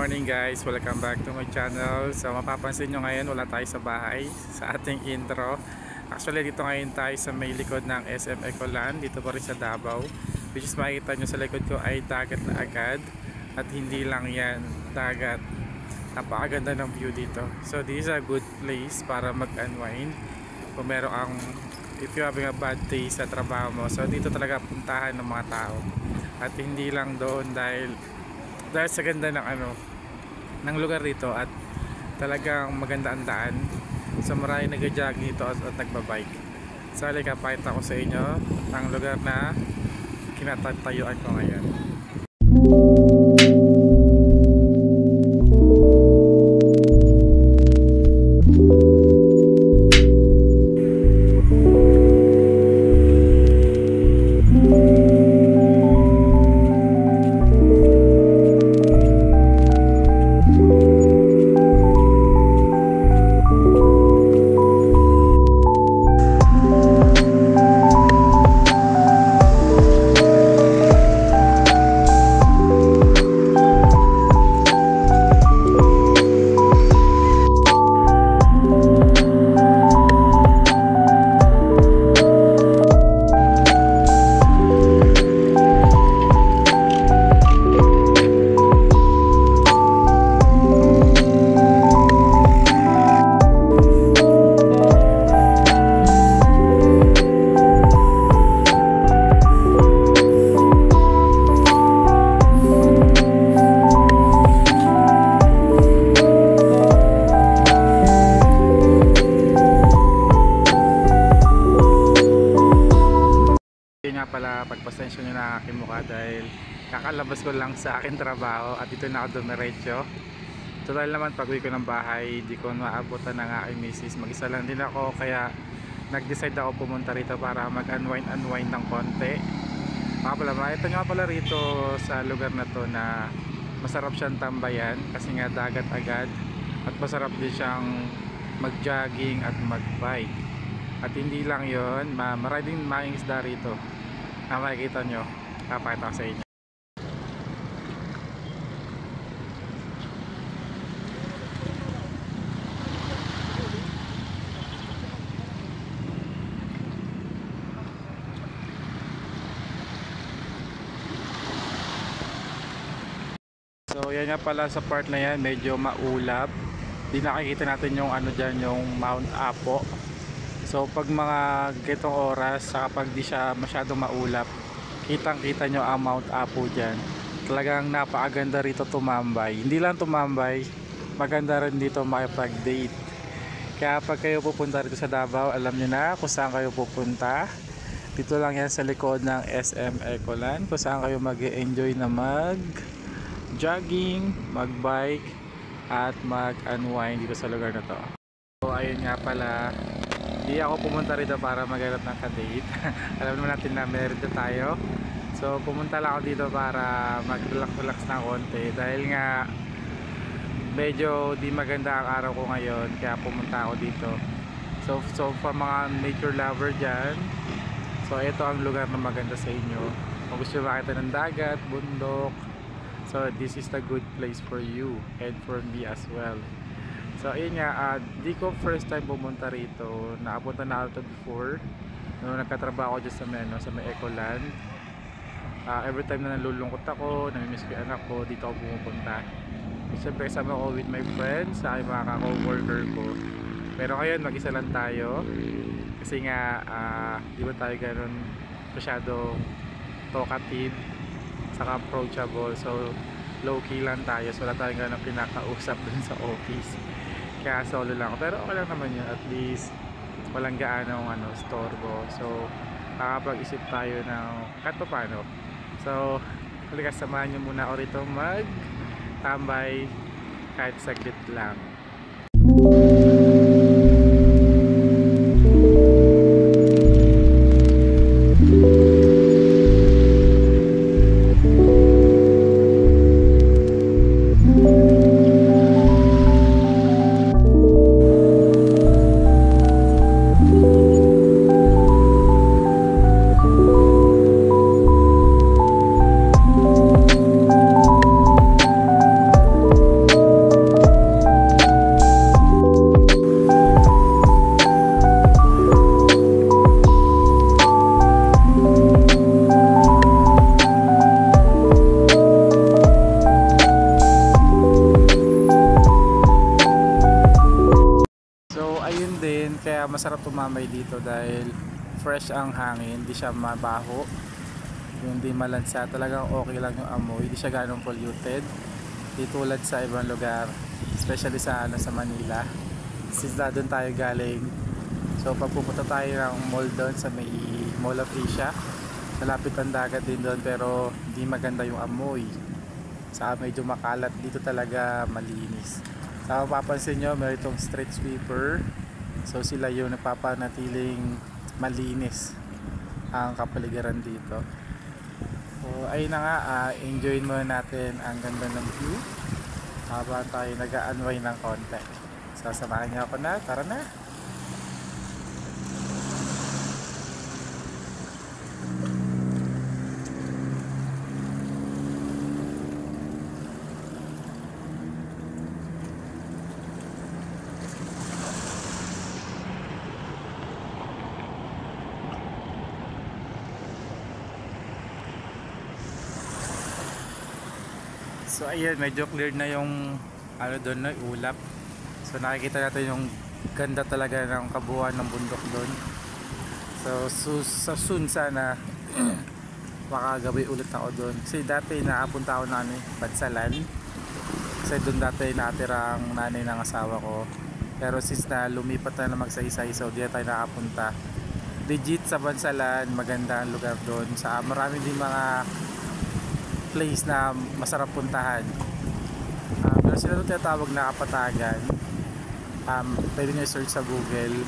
Morning guys, welcome back to my channel. So mapapansin nyo ngayon wala tayo sa bahay sa ating intro. Actually dito ngayon tayo sa may likod ng SM Ecoland, dito pa rin sa Davao. Which is makikita nyo sa likod ko ay dagat na agad. At hindi lang yan dagat, napakaganda ng view dito. So this is a good place para mag-unwind. Kung if you're having a bad day sa trabaho mo, so dito talaga puntahan ng mga tao. At hindi lang doon dahil sa ganda ng lugar dito at talagang maganda ang daan. So maraming nag-jog dito at nagbabike. So halika, pakita ko sa inyo ang lugar na kinatatayuan ko ngayon. Pala pagpasensya nyo na aking mukha dahil kakalabas ko lang sa aking trabaho at dito na ako dumiretso. Total naman pag uwi ko ng bahay di ko maabutan ng aking misis, mag-isa lang din ako, kaya nag-decide ako pumunta rito para mag-unwind ng konti. Makita nyo pala rito sa lugar na to na masarap siyang tambayan kasi nga dagat agad at masarap din siyang mag-jogging at mag-bike. At hindi lang yon, maraming maing isda rito na makikita nyo, kapakita ko sa inyo. So yan nga pala, sa part na yan medyo maulap, di nakikita natin yung dyan, yung Mount Apo. So pag mga gitong oras, kapag di siya masyadong maulap, kitang kita nyo ang Mount Apo dyan. Talagang napakaganda rito tumambay. Hindi lang tumambay, maganda rin dito makipag-date. Kaya pag kayo pupunta rito sa Davao, alam nyo na kung saan kayo pupunta. Dito lang yan sa likod ng SM Ecoland, kung saan kayo mag-enjoy na mag-jogging, mag-bike at mag-unwind dito sa lugar na to. So ayun nga pala, hindi ako pumunta rito para maghanap ng ka-date. Alam naman natin na meron dito tayo. So pumunta lang ako dito para mag-relax ng konti dahil nga medyo di maganda ang araw ko ngayon, kaya pumunta ako dito. So for mga nature lover dyan, so ito ang lugar na maganda sa inyo. Kung gusto makita ng dagat, bundok, so this is the good place for you and for me as well. So ayun nga, di ko first time pumunta rito, nakapunta na ako before nung nagkatrabaho ako dyan sa may Ecoland. Every time na nalulungkot ako, namimiss ko yung anak ko, dito ako pumupunta. Siyempre kasama ko with my friends, sa aking mga ka-co-worker ko. Pero ngayon mag-isa lang tayo kasi nga di ba tayo ganun masyadong talkative saka approachable, so low key lang tayo, so wala tayong ganun pinakausap dun sa office. Kaya solo lang ako, pero okay lang naman yun, at least walang gaanong storbo. So nakapag-isip tayo ng kahit pa paano. So halika, samahan nyo muna ako rito mag-tambay kahit saglit lang. masarap tumambay dito dahil fresh ang hangin, hindi siya mabaho, hindi malansa, talagang okay lang yung amoy, hindi siya ganong polluted, di tulad sa ibang lugar, especially sa Manila. Since doon tayo galing, so pag pupunta tayo ng mall doon sa may Mall of Asia, malapit ang dagat din doon, pero hindi maganda yung amoy, sa medyo makalat. Dito talaga malinis. Sa mapapansin nyo, meron itong street sweeper, so sila yung nagpapanatiling malinis ang kapaligiran dito. So ayun na nga, enjoy muna natin ang ganda ng view habang tayo nag-unwind ng konti. So samahan niyo ako na, tara na. So ayun, medyo clear na yung doon na ulap. So nakikita natin yung ganda talaga ng kabuuan ng bundok doon. So soon sana makagabi ulit ako doon. Kasi dati nakapunta ako na Bansalan. Kasi doon dati natira ang nanay ng asawa ko. Pero since na lumipat na magsaysay, so di na tayo nakapunta. Legit sa Bansalan, maganda ang lugar doon. Marami din mga place na masarap puntahan. Pero sila ito tinatawag na Kapatagan. Pwede nyo search sa Google,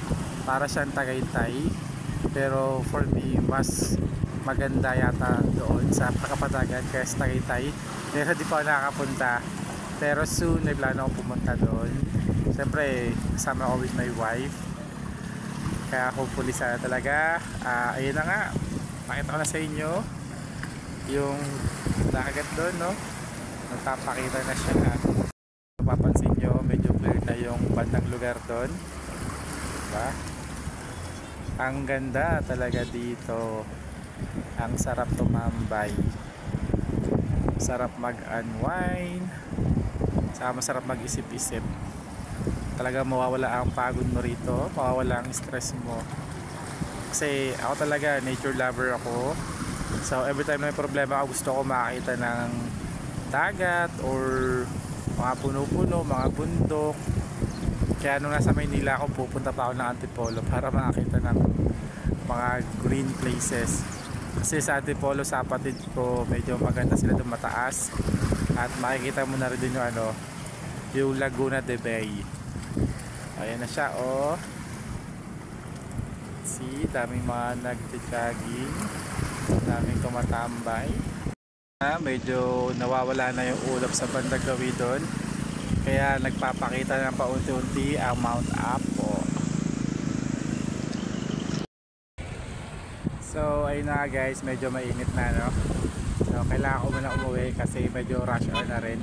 para siyang Tagaytay, pero for me mas maganda yata doon sa Kapatagan kaya sa Tagaytay. Pero di pa ako nakakapunta, pero soon may plano akong pumunta doon. Siyempre kasama ako with my wife, kaya hopefully sana talaga. Ayun na nga, pakita ko na sa inyo yung dagat doon, no? Nagpapakita na siya na. Mapapansin nyo, medyo clear na yung bandang lugar doon, diba? Ang ganda talaga dito, ang sarap tumambay, sarap mag-unwind, saka masarap mag-isip-isip. Talaga mawawala ang pagod mo rito, mawawala ang stress mo, kasi ako talaga nature lover ako. So every time na may problema ako, gusto ko makakita ng dagat or mga puno-puno, mga bundok. Kaya nung nasa Maynila ako, pupunta pa ako ng Antipolo para makakita ng mga green places. Kasi sa Antipolo, sa kapatid ko, medyo maganda sila doon, mataas. At makikita mo na rin din yung Laguna de Bay. Ayan na siya, oh. See, daming mga nag-jogging, daming tumatambay. Medyo nawawala na yung ulap sa bandang gawi doon, kaya nagpapakita ng paunti-unti ang Mount Apo. So ayun na guys, medyo mainit na, no? So kailangan ko muna umuwi kasi medyo rush hour na rin.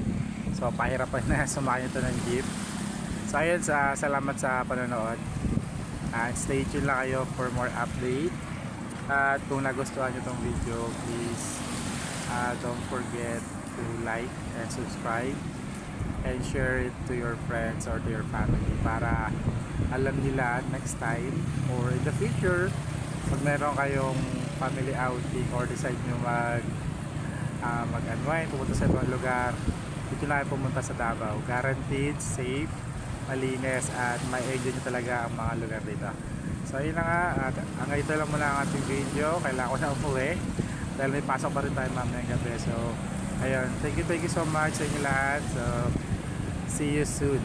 So pahirapan na sumakay ito ng jeep. So ayun, salamat sa panonood. Stay tuned lang kayo for more update. At kung nagustuhan nyo itong video, please don't forget to like and subscribe and share it to your friends or to your family para alam nila next time or in the future pag meron kayong family outing or decide nyo mag-unwind, pumunta sa ibang lugar, dito na kayo pumunta sa Davao. Guaranteed, safe, malinis at ma-enjoy nyo talaga ang mga lugar dito. So ayun na nga, hanggang ito lang muna ang ating video. Kailangan ko na umuwi dahil may pasok pa rin tayo mamayang gabi. So ayun, thank you so much sa inyo lahat. So see you soon.